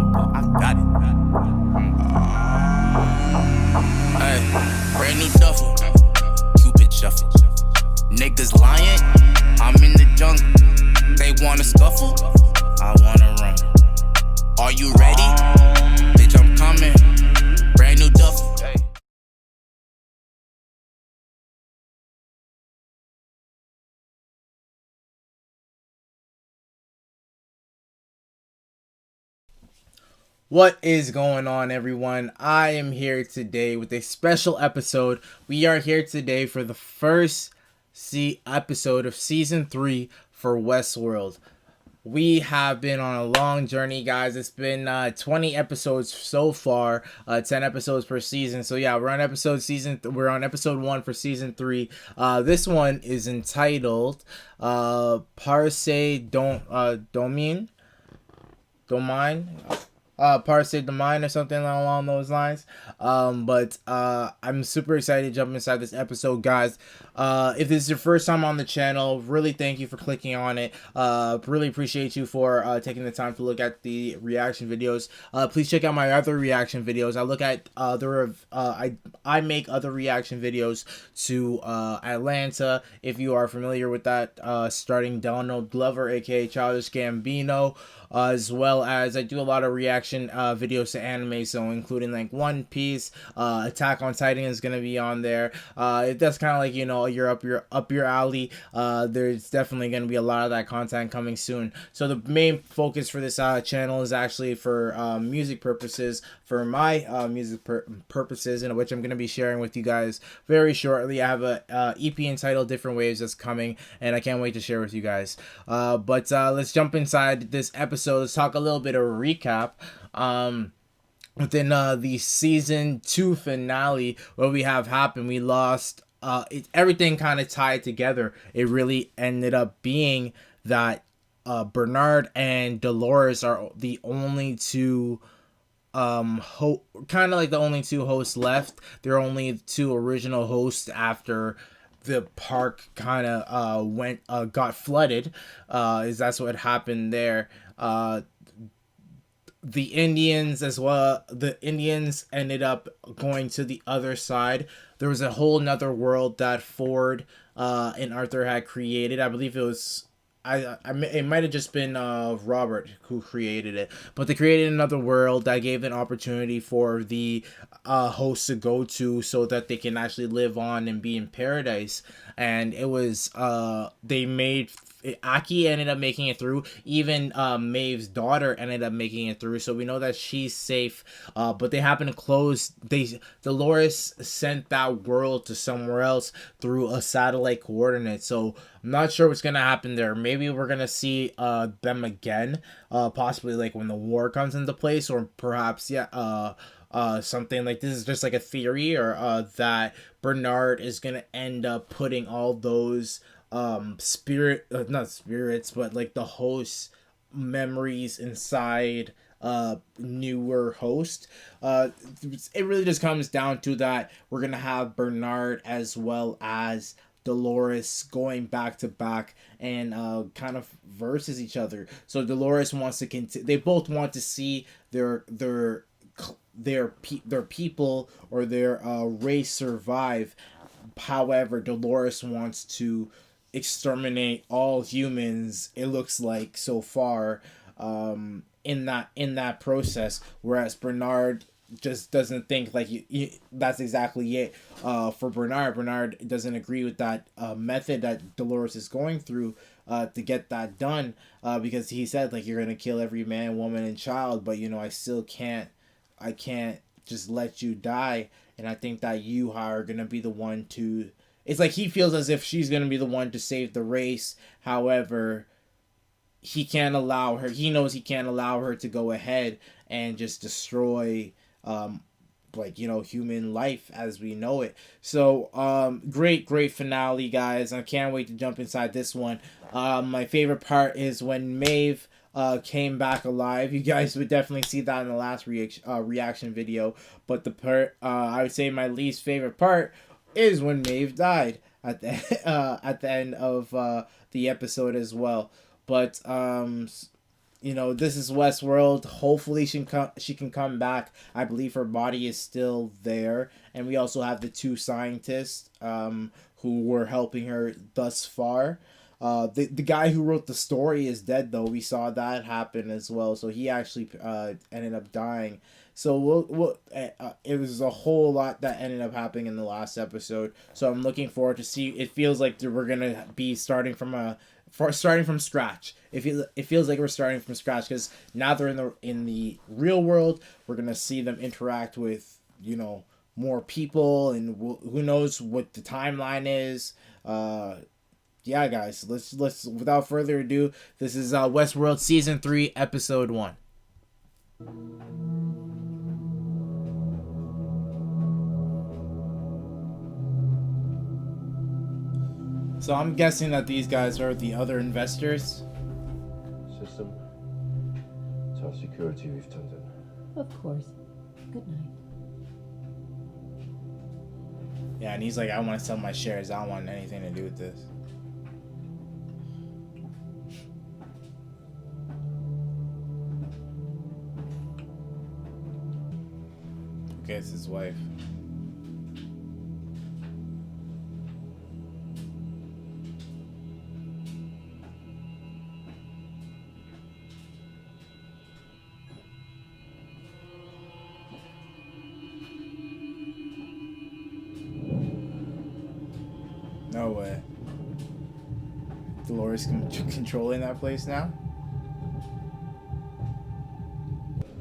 I got it. Hey, brand new duffel, Cupid shuffle. Niggas lying, I'm in the jungle. They wanna scuffle, I wanna run. Are you ready? Bitch, I'm coming. Brand new duffel. Hey. What is going on, everyone? I am here today with a special episode. We are here today for the first episode of season 3 for Westworld. We have been on a long journey, guys. It's been 20 episodes so far, 10 episodes per season. So yeah, we're on episode 1 for season 3. This one is entitled Parce Domine. Parce, Domine, or something along those lines. But I'm super excited to jump inside this episode, guys. If this is your first time on the channel, really thank you for clicking on it. Really appreciate you for taking the time to look at the reaction videos. Please check out my other reaction videos. I look at I make other reaction videos to Atlanta. If you are familiar with that, starting Donald Glover, aka Childish Gambino. As well as I do a lot of reaction videos to anime, so including like One Piece, Attack on Titan is gonna be on there. That's kind of like, you know, you're up your alley. There's definitely gonna be a lot of that content coming soon. So the main focus for this channel is actually for music purposes, for my music purposes, in which I'm gonna be sharing with you guys very shortly. I have a EP entitled Different Waves that's coming, and I can't wait to share with you guys. But let's jump inside this episode. Let's talk a little bit of a recap. Within the season 2 finale, what we have happened, we lost everything kind of tied together. It really ended up being that Bernard and Dolores are the only two kind of like the only two hosts left. They're only two original hosts after the park kind of got flooded. Is that's what happened there. The Indians ended up going to the other side. There was a whole nother world that Ford and Arthur had created. I believe it was it might have just been Robert who created it, but they created another world that gave an opportunity for the hosts to go to, so that they can actually live on and be in paradise. And it was they made Aki ended up making it through. Even Maeve's daughter ended up making it through, so we know that she's safe. But they happen to close. Dolores sent that world to somewhere else through a satellite coordinate. So I'm not sure what's gonna happen there. Maybe we're gonna see them again, possibly like when the war comes into place, or perhaps something like this is just like a theory, or that Bernard is gonna end up putting all those not spirits, but like the host memories inside newer host. It really just comes down to that we're gonna have Bernard as well as Dolores going back to back and kind of versus each other. So Dolores wants to continue. They both want to see their people or their race survive. However, Dolores wants to exterminate all humans, it looks like so far, in that process, whereas Bernard just doesn't think like that's exactly it. For Bernard doesn't agree with that method that Dolores is going through to get that done, because he said, like, you're gonna kill every man, woman, and child, but I can't just let you die. And I think that you are gonna be the one to. It's like he feels as if she's gonna be the one to save the race. However, he can't allow her. He knows he can't allow her to go ahead and just destroy, human life as we know it. So, great finale, guys. I can't wait to jump inside this one. My favorite part is when Maeve came back alive. You guys would definitely see that in the last reaction video. But the part I would say my least favorite part is when Maeve died at the end of the episode as well. But you know, this is Westworld. Hopefully she can come back. I believe her body is still there. And we also have the two scientists who were helping her thus far. The guy who wrote the story is dead, though. We saw that happen as well. So he actually ended up dying. So it was a whole lot that ended up happening in the last episode. So I'm looking forward to see. It feels like we're gonna be starting from scratch. It feels like we're starting from scratch because now they're in the real world. We're gonna see them interact with, you know, more people, and who knows what the timeline is. Yeah, guys, let's without further ado, this is Westworld season 3, episode 1. So I'm guessing that these guys are the other investors. System. Top security we've turned in. Of course. Good night. Yeah, and he's like, I want to sell my shares. I don't want anything to do with this. Okay, it's his wife. No way. Dolores controlling that place now?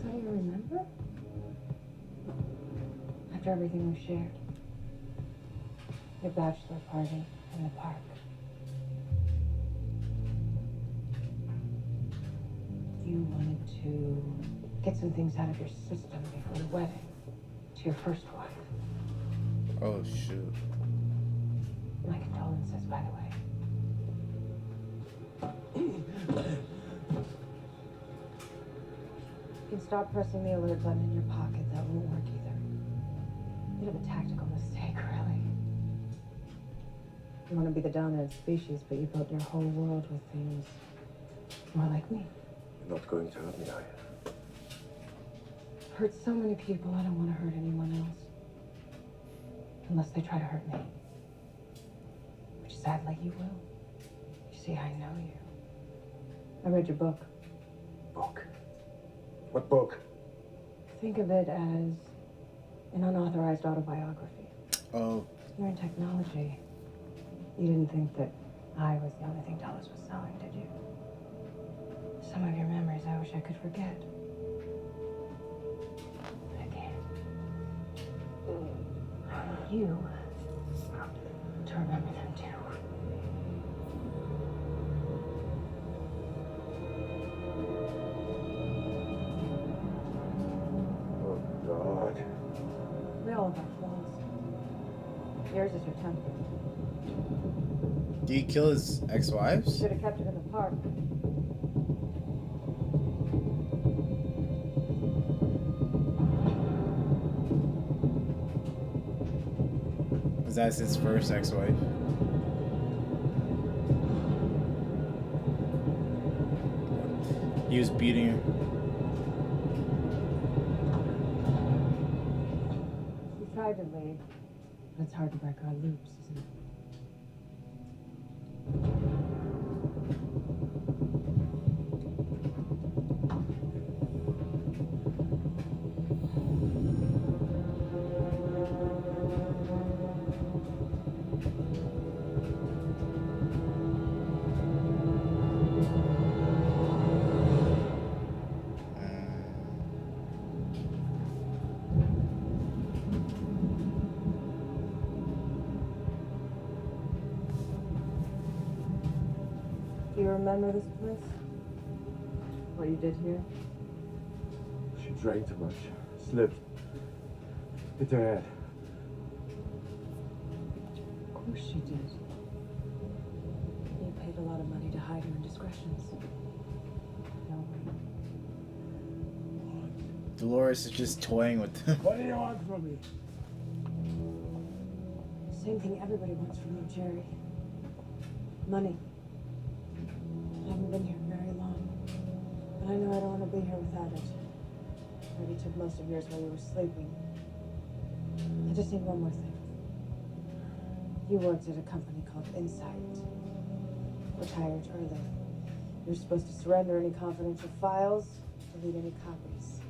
Don't you remember? After everything we shared. Your bachelor party in the park. You wanted to get some things out of your system before the wedding to your first wife. Oh, shoot. My condolences, by the way. You can stop pressing the alert button in your pocket. That won't work either. Bit of a tactical mistake, really. You want to be the dominant species, but you built your whole world with things more like me. You're not going to hurt me, are you? Hurt so many people, I don't want to hurt anyone else. Unless they try to hurt me. Which sadly you will. You see, I know you. I read your book. Book? What book? Think of it as an unauthorized autobiography. Oh. You're in technology. You didn't think that I was the only thing Dallas was selling, did you? Some of your memories I wish I could forget. But I can't. And you to remember them too. Oh, God. We all have our flaws. Yours is your temper. Did he kill his ex-wives? Should have kept it in the park. Because that's his first ex-wife. He was beating her. We tried to leave, but it's hard to break our loops, isn't it? Do you remember this place? What you did here? She drank too much. Slipped. Hit her head. Of course she did. You paid a lot of money to hide her indiscretions. No. Dolores is just toying with him. What do you want from me? Same thing everybody wants from you, Jerry. Money. I haven't been here very long, but I be here without it. Maybe took most of yours while you were sleeping. I just need one more thing. You worked at a company called Insight. Retired early. You're supposed to surrender any confidential files, delete any copies.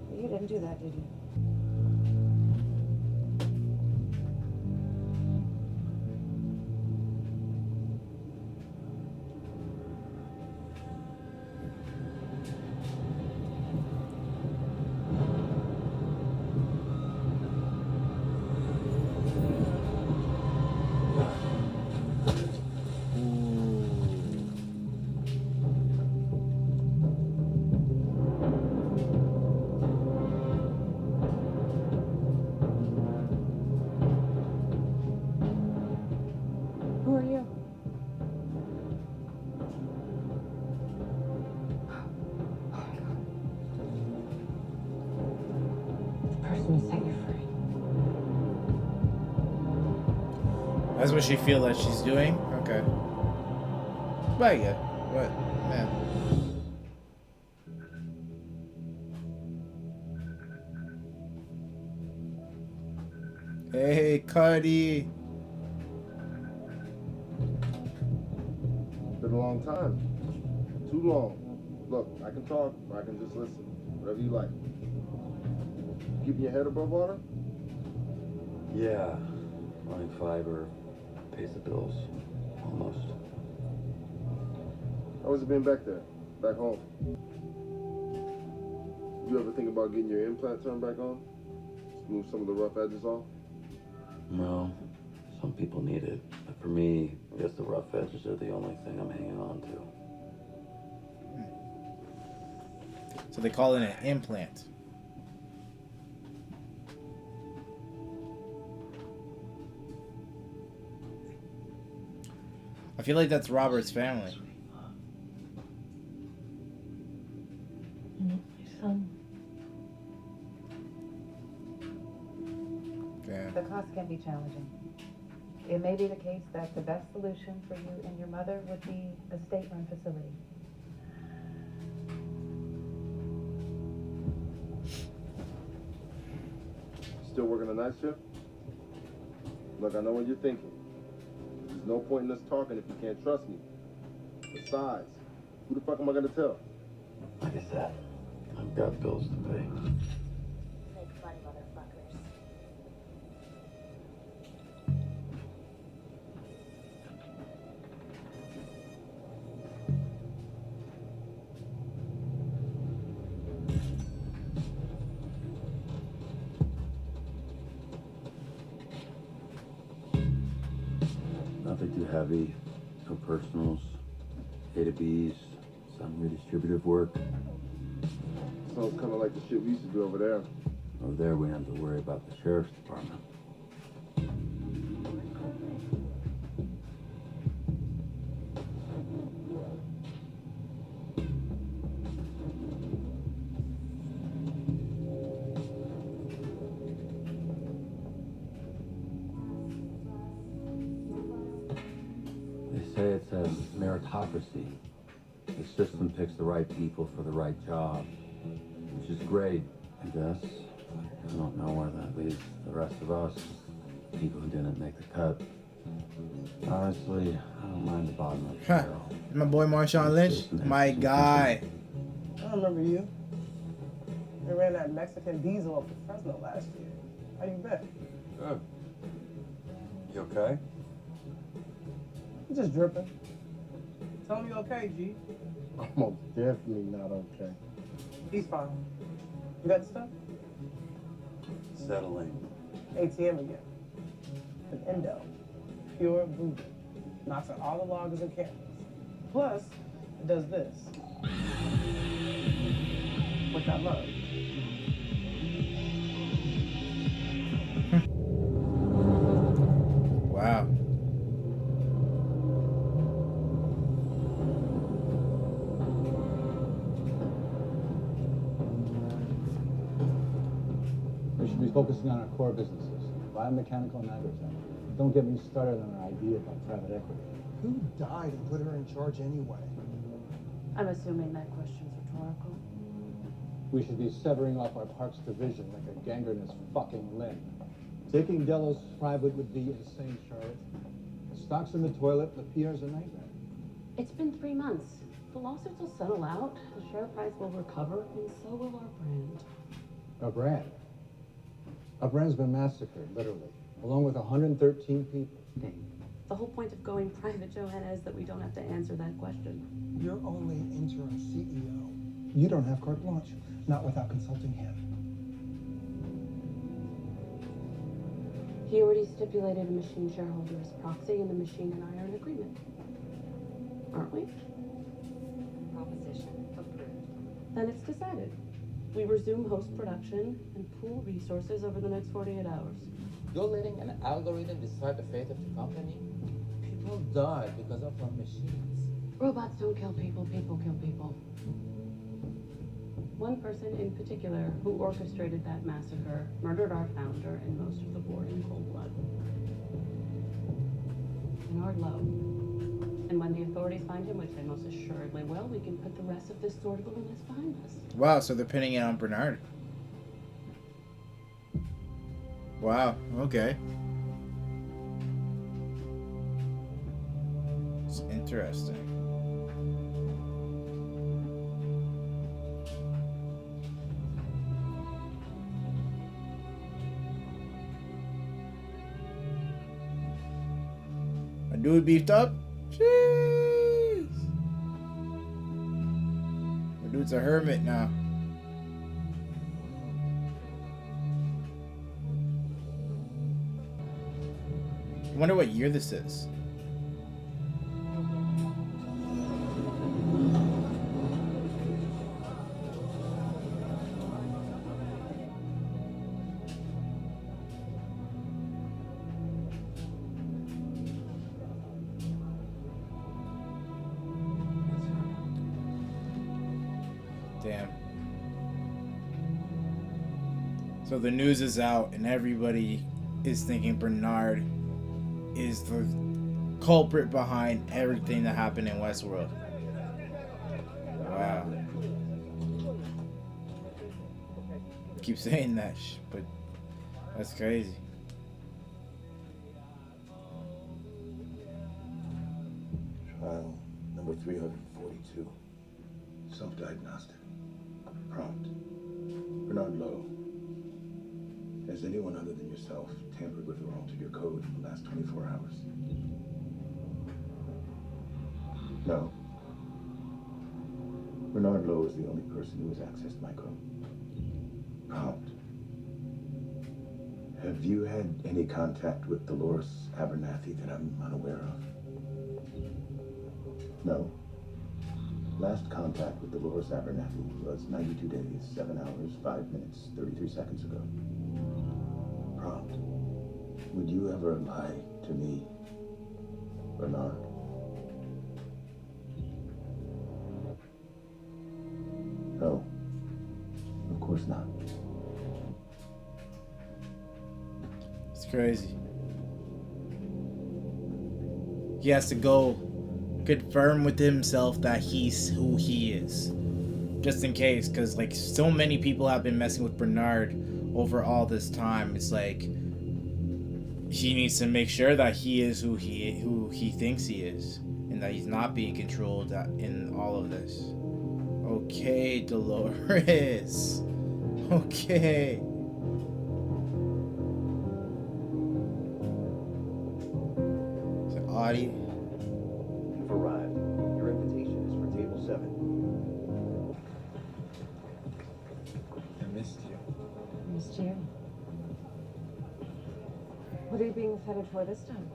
But you didn't do that, did you? Who are you? The person who set you free. That's what she feel that she's doing? Okay. But yeah. What? Man. Hey, Cuddy. Been a long time. Too long. Look, I can talk or I can just listen. Whatever you like. Keeping your head above water? Yeah, running fiber, pays the bills, almost. How has it been back there? Back home? You ever think about getting your implant turned back on? Smooth some of the rough edges off? No, some people need it. But for me, I guess the rough edges are the only thing I'm hanging on to. So they call it an implant. I feel like that's Robert's family. My son. Yeah. The cost can be challenging. It may be the case that the best solution for you and your mother would be a state-run facility. Still working a night shift? Look, I know what you're thinking. There's no point in us talking if you can't trust me. Besides, who the fuck am I gonna tell? Like I said, I've got bills to pay. Make money, motherfuckers. Nothing too heavy, no personals, A to B's, some redistributive work. Sounds kind of like the shit we used to do over there. Over there, we have to worry about the sheriff's department. They say it's a meritocracy. The system picks the right people for the right job, which is great, I guess. I don't know where that leaves the rest of us, people who didn't make the cut. Honestly, I don't mind the bottom of the barrel. My boy Marshawn Lynch, my guy. I remember you. They ran that Mexican diesel up to Fresno last year. How you been? Good. You okay? You just dripping. Tell me you okay, G. I'm most definitely not okay. He's fine. You got the stuff? Settling. ATM again. An endo. Pure voodoo. Knocks out all the loggers and cameras. Plus, it does this. With that love. Wow. We should be focusing on our core businesses, biomechanical and agritech. Don't get me started on our idea about private equity. Who died and put her in charge anyway? I'm assuming that question's rhetorical. We should be severing off our parks division like a gangrenous fucking limb. Taking Delos private would be insane, Charlotte. The stock's in the toilet, the PR's a nightmare. It's been 3 months. The lawsuits will settle out, the share price will recover, and so will our brand. Our brand? Our brand's been massacred, literally, along with 113 people. The whole point of going private, Johanna, is that we don't have to answer that question. You're only interim CEO. You don't have carte blanche. Not without consulting him. He already stipulated a machine shareholder as proxy, and the machine and I are in agreement. Aren't we? Proposition approved. Then it's decided. We resume post-production and pool resources over the next 48 hours. You're letting an algorithm decide the fate of the company? People die because of our machines. Robots don't kill people, people kill people. One person in particular who orchestrated that massacre murdered our founder and most of the board in cold blood. Bernard Lowe. And when the authorities find him, which they most assuredly will, we can put the rest of this sordid business behind us. Wow, so they're pinning it on Bernard. Wow, okay. It's interesting. A dude beefed up? Jeez. The dude's a hermit now. I wonder what year this is. Damn. So the news is out and everybody is thinking Bernard is the culprit behind everything that happened in Westworld. Wow. Keep saying that, but that's crazy. Trial number 342. Self-diagnostic. Prompt. Bernard Lowe. Has anyone other than yourself tampered with or altered your code in the last 24 hours? No. Bernard Lowe is the only person who has accessed my code. Prompt. Have you had any contact with Dolores Abernathy that I'm unaware of? No. Last contact with Dolores Abernathy was 92 days, 7 hours, 5 minutes, 33 seconds ago. Prompt. Would you ever lie to me, Bernard? No. Of course not. It's crazy. He has to go confirm with himself that he's who he is. Just in case, because like so many people have been messing with Bernard over all this time. It's like he needs to make sure that he is who he thinks he is, and that he's not being controlled in all of this. Okay, Dolores. Okay. So Audie. You've arrived. Your invitation is for table 7. I missed you. Missed you. What are you being feted for this time?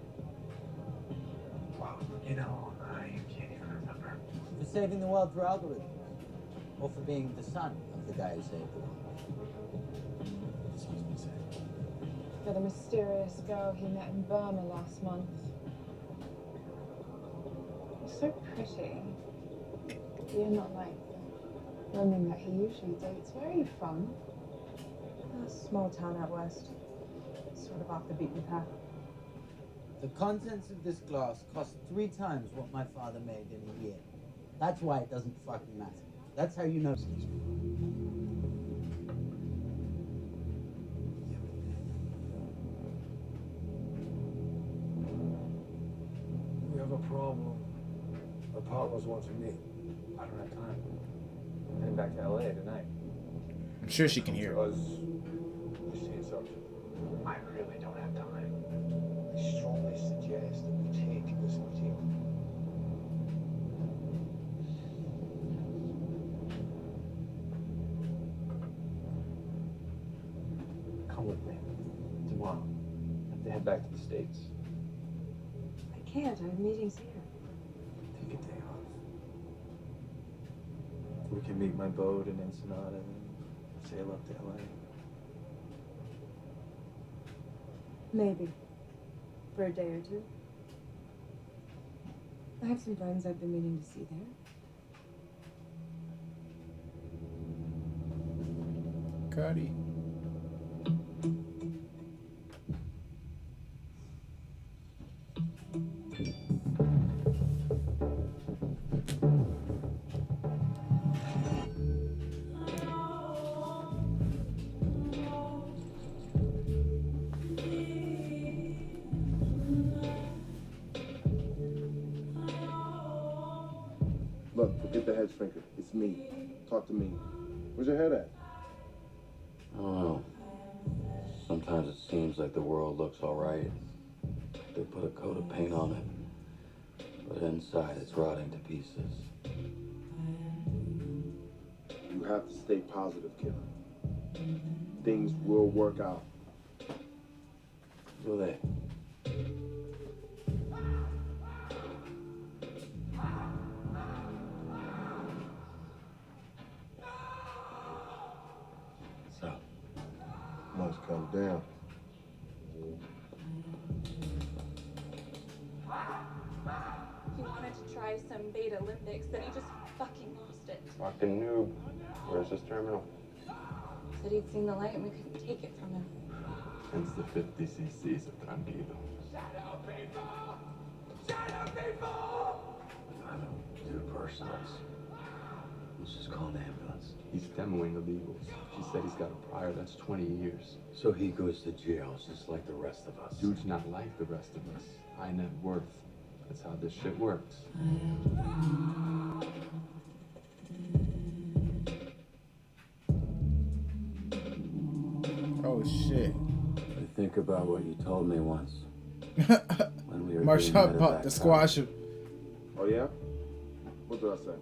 Well, you know, I can't even remember. For saving the world through algorithms. Or for being the son of the guy who saved the world. Excuse me, sir. For the mysterious girl he met in Burma last month. You're so pretty. You're not like the women that he usually dates. Where are you from? A small town out west. Sort of off the beaten path. The contents of this glass cost 3 times what my father made in a year. That's why it doesn't fucking matter. That's how you know. Excuse me. We have a problem. Our partners want to meet. I don't have time. I'm heading back to LA tonight. I'm sure she can hear. Us, we see it's urgent. I really don't have time. I strongly suggest that we take this meeting. Come with me. Tomorrow. I have to head back to the States. I can't. I have meetings here. Take a day off. We can meet my boat in Ensenada and sail up to LA. Maybe. For a day or two. I have some friends I've been meaning to see there. Cuddy. Look, forget the head shrinker. It's me. Talk to me. Where's your head at? I don't know. Sometimes it seems like the world looks all right. They put a coat of paint on it, but inside it's rotting to pieces. You have to stay positive, killer. Things will work out. Do they? So, Must come down. He wanted to try some beta Olympics, then he just fucking lost it. Fucking noob. Where's this terminal? Said he'd seen the light and we couldn't take it from him. It's the 50 cc's of Tranquilo. I don't do personals. Let's just call an ambulance. He's demoing illegals. She said he's got a prior that's 20 years. So he goes to jail just like the rest of us. Dude's not like the rest of us. High net worth. That's how this shit works. Oh shit. I think about what you told me once. When we were Marshawn popped to squash him. Oh, yeah? What did I say?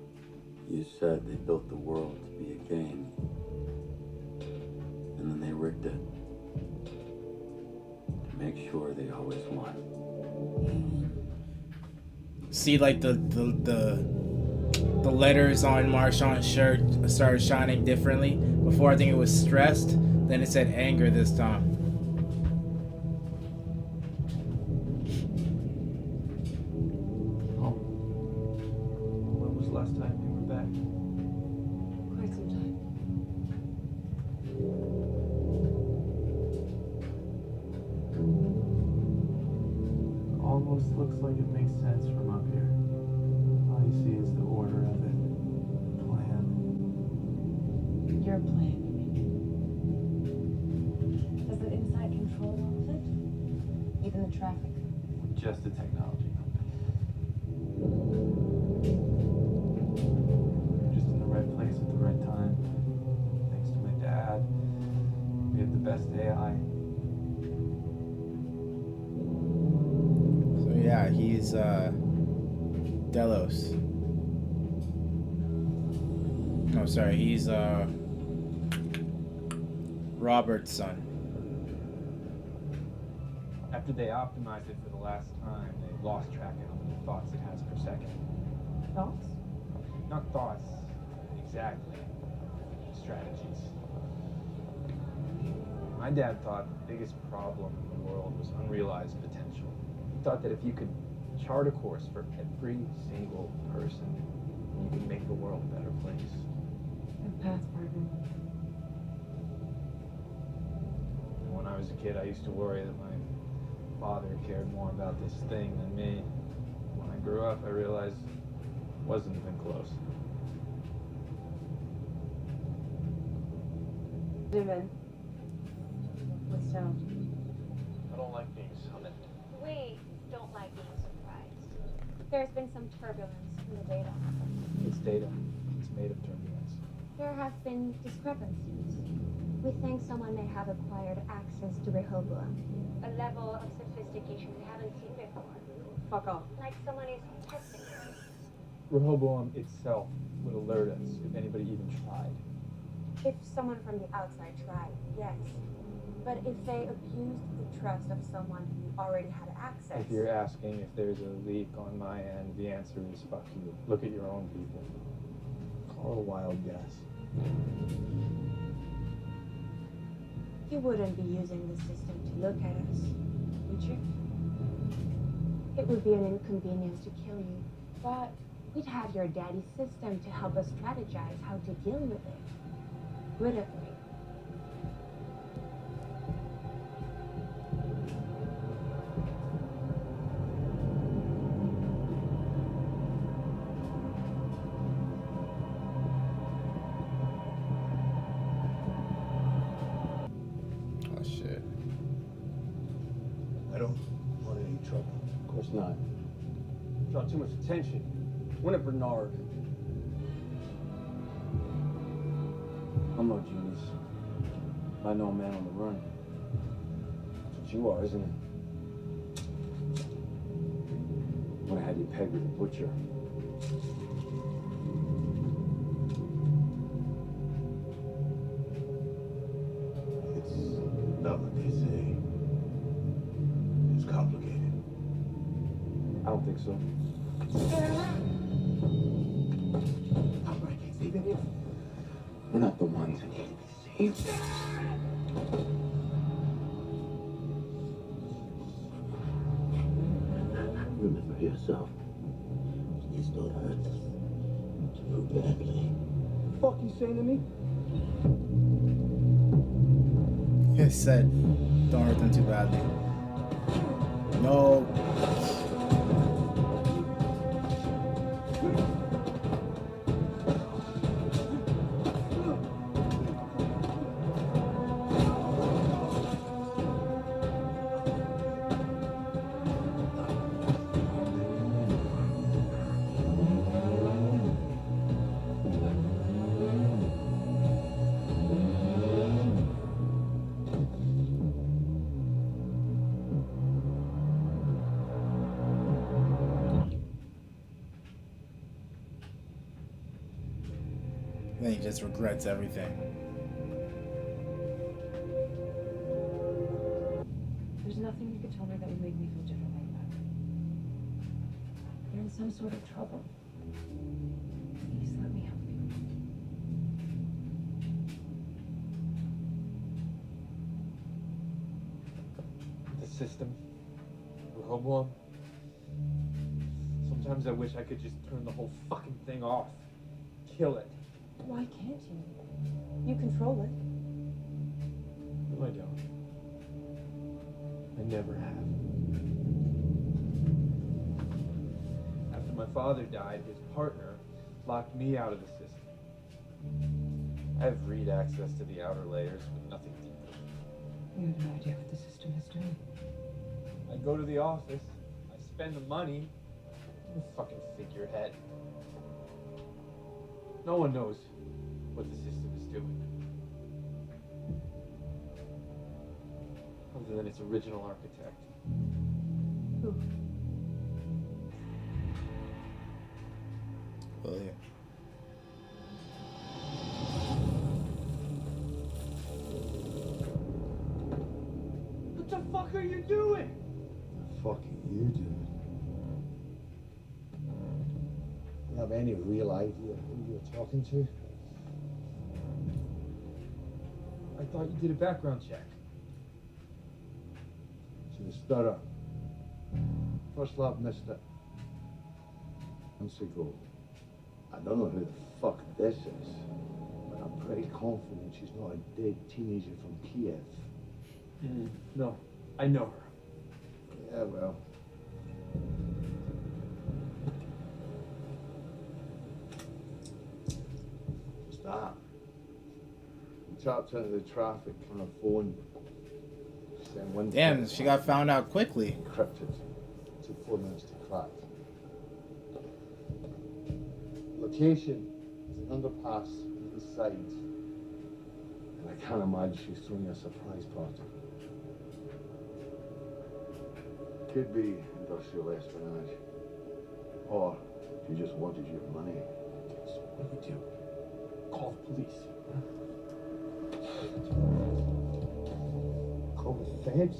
You said they built the world to be a game. And then they rigged it. To make sure they always won. See, like the letters on Marshawn's shirt started shining differently. Before, I think it was stressed. Then it said anger this time. Oh. When was the last time you were back? Quite some time. Almost looks like it makes sense from up here. All you see is the order of it. The plan. Your plan, you mean? Does the inside control all of it? Even the traffic? Just the technology. We're just in the right place at the right time. Thanks to my dad. We have the best AI. So yeah, he's Delos. No, sorry, he's Robert's son. After they optimized it for the last time, they lost track of how many thoughts it has per second. Thoughts? Not thoughts, exactly. Strategies. My dad thought the biggest problem in the world was unrealized potential. He thought that if you could chart a course for every single person, you could make the world a better place. And path partner. And when I was a kid, I used to worry that my father cared more about this thing than me. When I grew up, I realized Wasn't even close. Domine. What's down? I don't like being summoned. We don't like being surprised. There's been some turbulence in the data. It's data. It's made of turbulence. There have been discrepancies. We think someone may have acquired access to Rehoboam, a level of sophistication we haven't seen before. Fuck off. Like someone is testing us. Rehoboam itself would alert us if anybody even tried. If someone from the outside tried, yes. But if they abused the trust of someone who already had access. If you're asking if there's a leak on my end, the answer is fuck you. Look at your own people. Call it a wild guess. You wouldn't be using the system to look at us, would you? It would be an inconvenience to kill you, but we'd have your daddy's system to help us strategize how to deal with it. Wouldn't we? Oh shit. I don't want any trouble. Of course not. Draw too much attention. Win it, Bernard. I'm no genius. I know a man on the run. That's what you are, isn't it? When I had you pegged with a butcher. It's not what they say. It's complicated. I don't think so. Papa, I can't save any of We're not the ones that need to be saved. Remember yourself. Please don't hurt us too badly. Fuck you saying to me? He said, don't hurt them too badly. No. Then he just regrets everything. There's nothing you could tell me that would make me feel differently about it. You're in some sort of trouble. Please let me help you. The system. Rehoboam. Sometimes I wish I could just turn the whole fucking thing off. Kill it. Why can't you? You control it. No, I don't. I never have. After my father died, his partner locked me out of the system. I have read access to the outer layers, but nothing deeper. You have no idea what the system is doing. I go to the office, I spend the money, I'm a fucking figurehead. No one knows what the system is doing. Other than its original architect. Who? William. What the fuck are you doing? Fucking you, dude. You have any real idea who you're talking to? I thought you did a background check. She was thorough. First love missed it. Months ago. I don't know who the fuck this is, but I'm pretty confident she's not a dead teenager from Kiev. No, I know her. Yeah, well. map. We tapped into the traffic on her phone. Sent one Damn, text she got found out quickly. encrypted. Took 4 minutes to crack. Location is an underpass on the side. And I can't imagine she's throwing a surprise party. Could be industrial espionage. Or she just wanted your money. So what do you do? Call the police. Call the feds?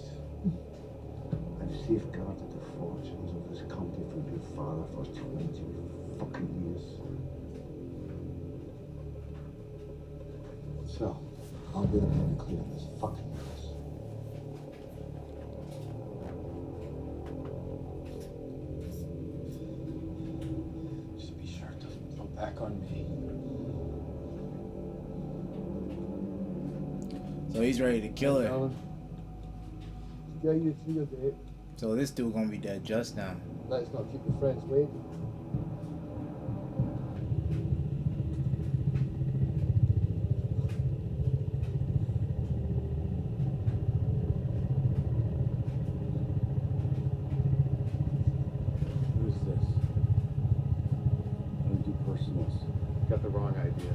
I've safeguarded the fortunes of this company from your father for 20 fucking years. So, I'll be the one to clean up this fucking mess. Just be sure it doesn't blow back on me. So he's ready to kill her. Alan, get you through your day. So this dude gonna be dead just now. Let's not keep your friends waiting. Who's this? I don't do personals. Got the wrong idea.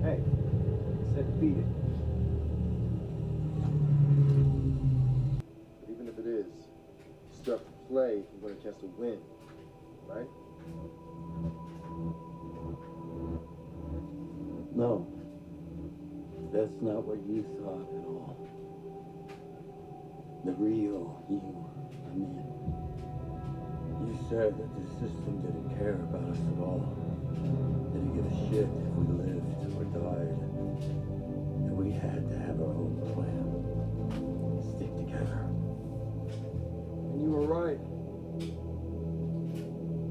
Hey, I said beat it. But even if it is, you still have to play if you want a chance to win, right? No. That's not what you thought at all. The real you, I mean. You said that the system didn't care about us at all. Didn't give a shit if we lived or died. And we had to have our own plan. Stick together. And you were right.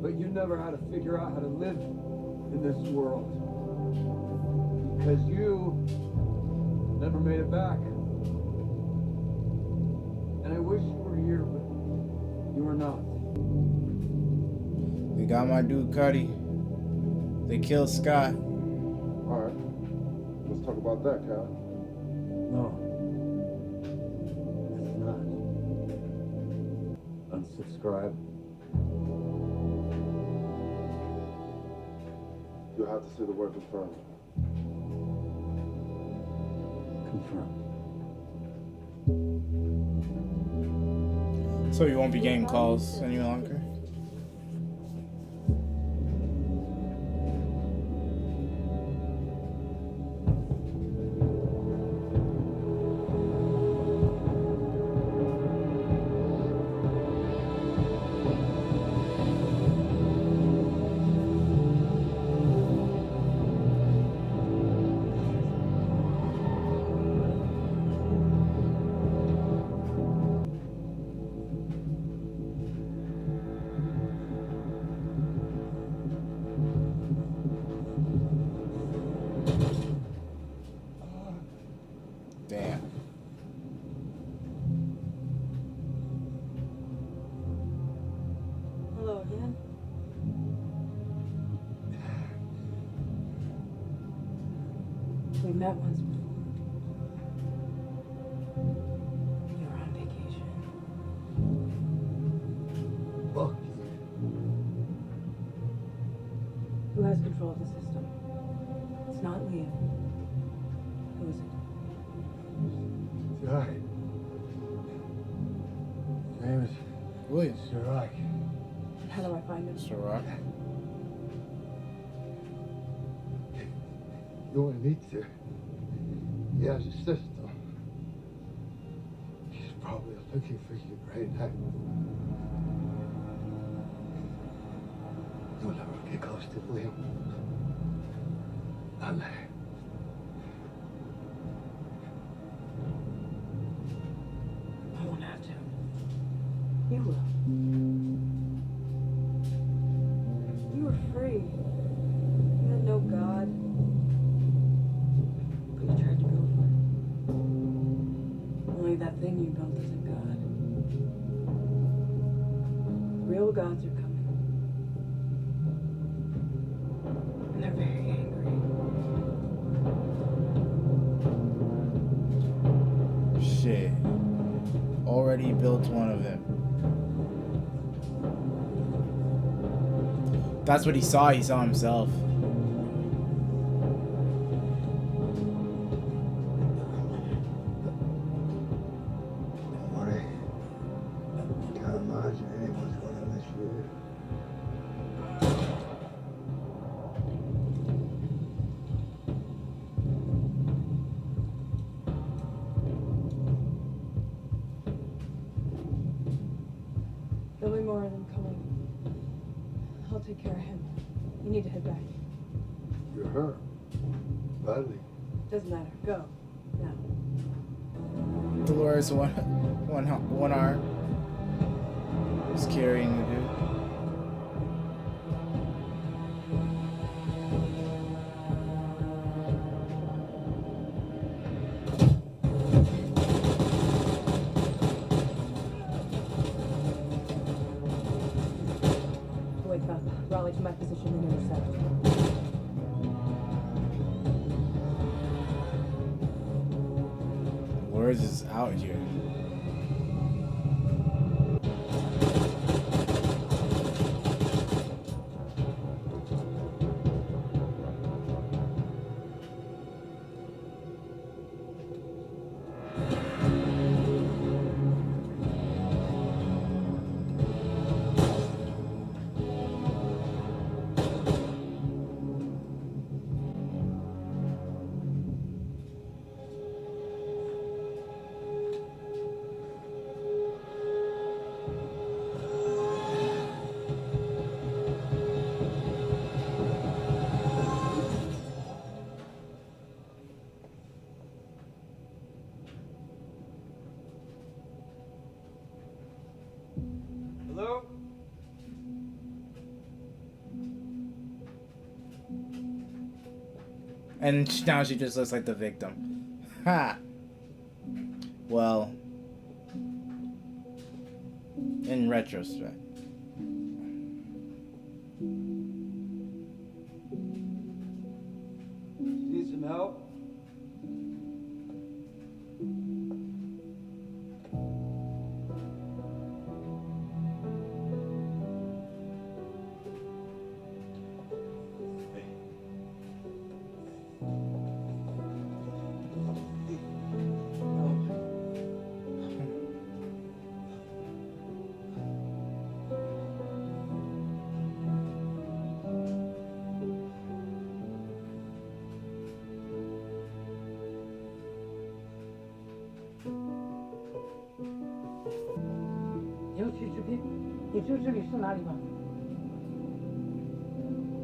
But you never had to figure out how to live in this world. Because you never made it back. And I wish you were here, but you were not. We got my dude Cuddy. They killed Scott. Alright. Let's talk about that, Cal. No. It's not. Unsubscribe. You'll have to say the word confirmed. Confirmed. So you won't be getting calls any longer? Damn. Hello again. We met once before. You were on vacation. Fuck. Who has control of the system? It's not Liam. Who is it? Jack. His name is William. Sirach. How do I find him? Sirach. You don't need to. He has a system. He's probably looking for you right now. You'll never get close to Liam. Not now. I won't have to. You will. You were free. You had no God. But you tried to build one. Only that thing you built isn't God. Real gods are coming. killed one of them. That's what he saw. He saw himself. Don't worry. Can't imagine anyone's going to miss you. There'll be more of them coming. I'll take care of him. You need to head back. You're hurt. Badly. Doesn't matter. Go. Now. Dolores, one arm. Is carrying the dude. Wake up. Raleigh to my position and intercept. Dolores is out here. Hello? And now she just looks like the victim. Ha! Well, in retrospect. Need some help?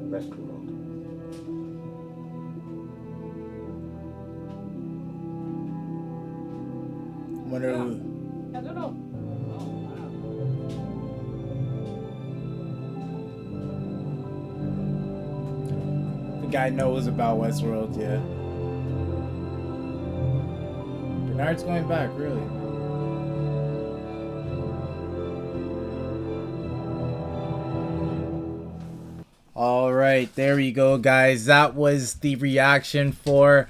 Westworld. Wonder who. I don't know. The guy knows about Westworld, yeah. Bernard's going back, really. All right, there we go, guys. That was the reaction for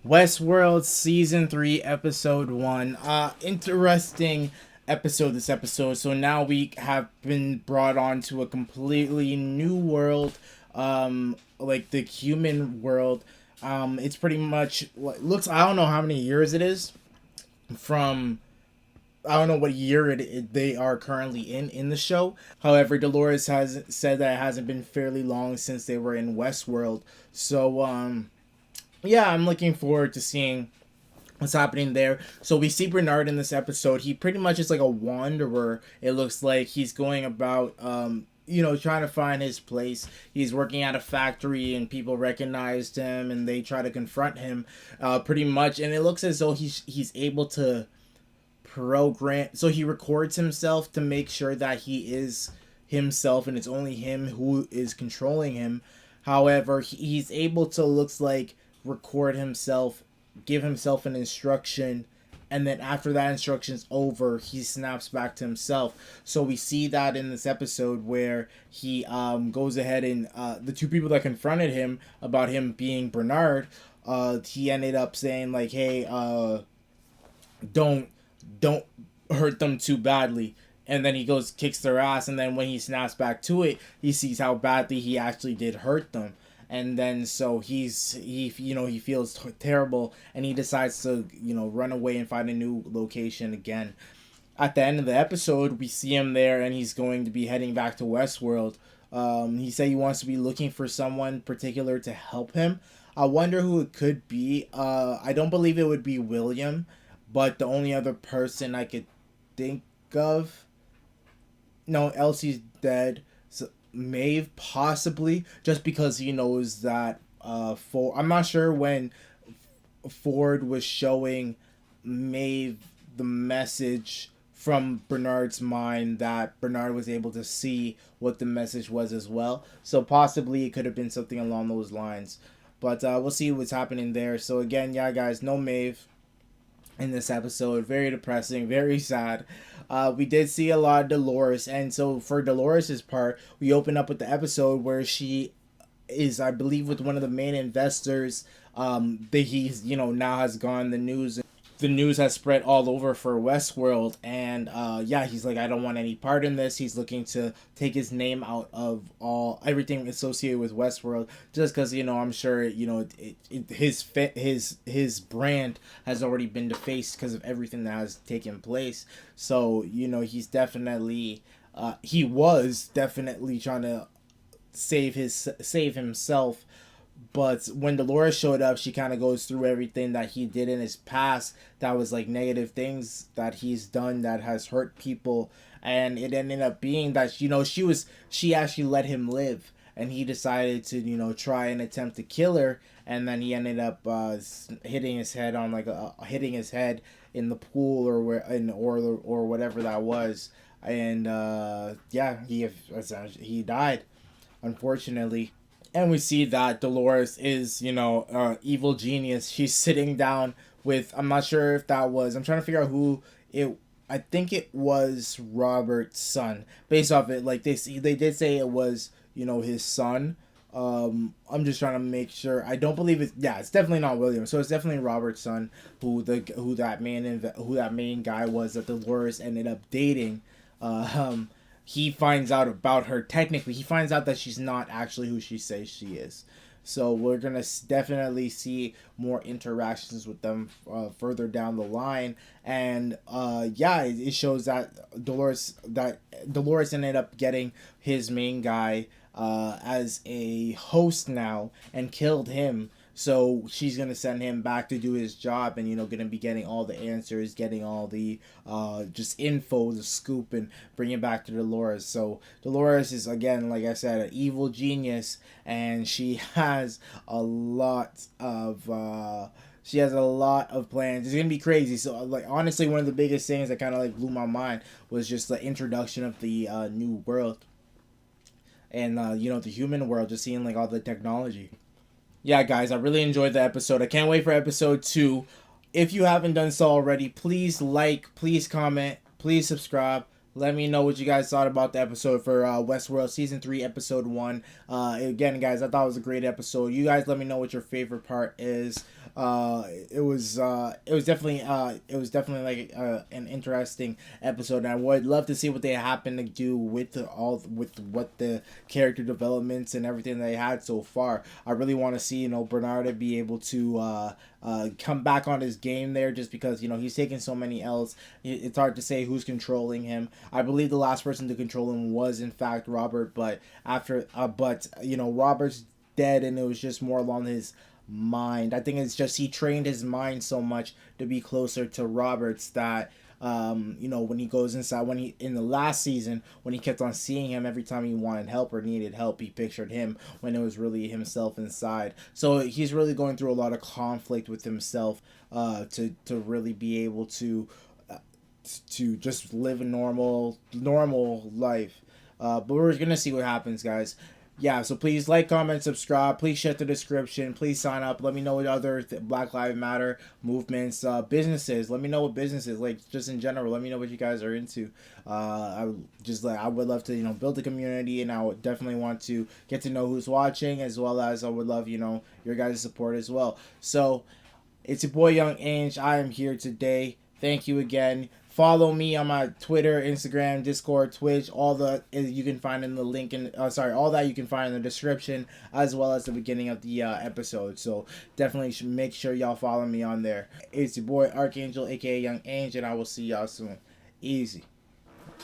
Westworld Season 3, Episode 1. Interesting episode, this episode. So now we have been brought on to a completely new world, like the human world. It's pretty much, looks, I don't know how many years it is from... I don't know what year they are currently in the show. However, Dolores has said that it hasn't been fairly long since they were in Westworld. So, yeah, I'm looking forward to seeing what's happening there. So we see Bernard in this episode. He pretty much is like a wanderer. It looks like he's going about, you know, trying to find his place. He's working at a factory and people recognized him and they try to confront him pretty much. And it looks as though he's able to program, so he records himself to make sure that he is himself and it's only him who is controlling him. However, he's able to, looks like, record himself, give himself an instruction, and then after that instruction's over, he snaps back to himself. So we see that in this episode where he goes ahead and the two people that confronted him about him being Bernard, he ended up saying like, hey, don't hurt them too badly. And then he goes, kicks their ass, and then when he snaps back to it, he sees how badly he actually did hurt them. And then so he feels terrible, and he decides to, run away and find a new location again. At the end of the episode, we see him there, and he's going to be heading back to Westworld. He said he wants to be looking for someone particular to help him. I wonder who it could be. I don't believe it would be William, but the only other person I could think of... No, Elsie's dead. So Maeve, possibly, just because he knows that I'm not sure when Ford was showing Maeve the message from Bernard's mind, that Bernard was able to see what the message was as well. So possibly it could have been something along those lines. But we'll see what's happening there. So again, yeah, guys, no Maeve in this episode. Very depressing, very sad. We did see a lot of Dolores, and so for Dolores's part, we open up with the episode where she is, I believe, with one of the main investors. That he's, now has gone the news. The news has spread all over for Westworld, and he's like, I don't want any part in this. He's looking to take his name out of everything associated with Westworld, just because I'm sure his brand has already been defaced because of everything that has taken place. So he's definitely he was definitely trying to save himself. But when Dolores showed up, she kind of goes through everything that he did in his past that was like negative things that he's done that has hurt people. And it ended up being that, she actually let him live. And he decided to, try and attempt to kill her. And then he ended up hitting his head in the pool or whatever that was. And he died, unfortunately. And we see that Dolores is, evil genius. She's sitting down with, I'm not sure if that was, I'm trying to figure out I think it was Robert's son. Based off it, like they did say it was, his son. I'm just trying to make sure. I don't believe it's definitely not William. So it's definitely Robert's son, who that main guy was that Dolores ended up dating. He finds out about her. Technically, he finds out that she's not actually who she says she is. So we're gonna definitely see more interactions with them further down the line, and it shows that Dolores ended up getting his main guy as a host now and killed him. So she's going to send him back to do his job and, going to be getting all the answers, getting all the just info, the scoop, and bring it back to Dolores. So Dolores is, again, like I said, an evil genius, and she has a lot of... She has a lot of plans. It's gonna be crazy. So, like, honestly, one of the biggest things that kind of like blew my mind was just the introduction of the new world, and the human world. Just seeing like all the technology. Yeah, guys, I really enjoyed the episode. I can't wait for episode 2. If you haven't done so already, please like, please comment, please subscribe. Let me know what you guys thought about the episode for Westworld Season 3, Episode 1. Again, guys, I thought it was a great episode. You guys let me know what your favorite part is. It was definitely like an interesting episode, and I would love to see what they happen to do with what the character developments and everything they had so far. I really want to see Bernard be able to come back on his game there, just because he's taking so many L's. It's hard to say who's controlling him. I believe the last person to control him was in fact Robert, but Robert's dead, and it was just more along his mind. I think it's just he trained his mind so much to be closer to Robert's that when he goes inside, in the last season, when he kept on seeing him every time he wanted help or needed help, he pictured him when it was really himself inside. So he's really going through a lot of conflict with himself to really be able to just live a normal life. But we're gonna see what happens, guys. Yeah, so please like, comment, subscribe. Please check the description. Please sign up. Let me know what other Black Lives Matter movements, businesses. Let me know what businesses, like, just in general. Let me know what you guys are into. I would love to, build a community, and I would definitely want to get to know who's watching, as well as I would love, your guys' support as well. So, it's your boy Young Ange. I am here today. Thank you again Follow me on my Twitter, Instagram, Discord, Twitch. All that you can find in the link in all that you can find in the description, as well as the beginning of the episode. So definitely should make sure y'all follow me on there. It's your boy Archangel, aka Young Angel, and I will see y'all soon. Easy.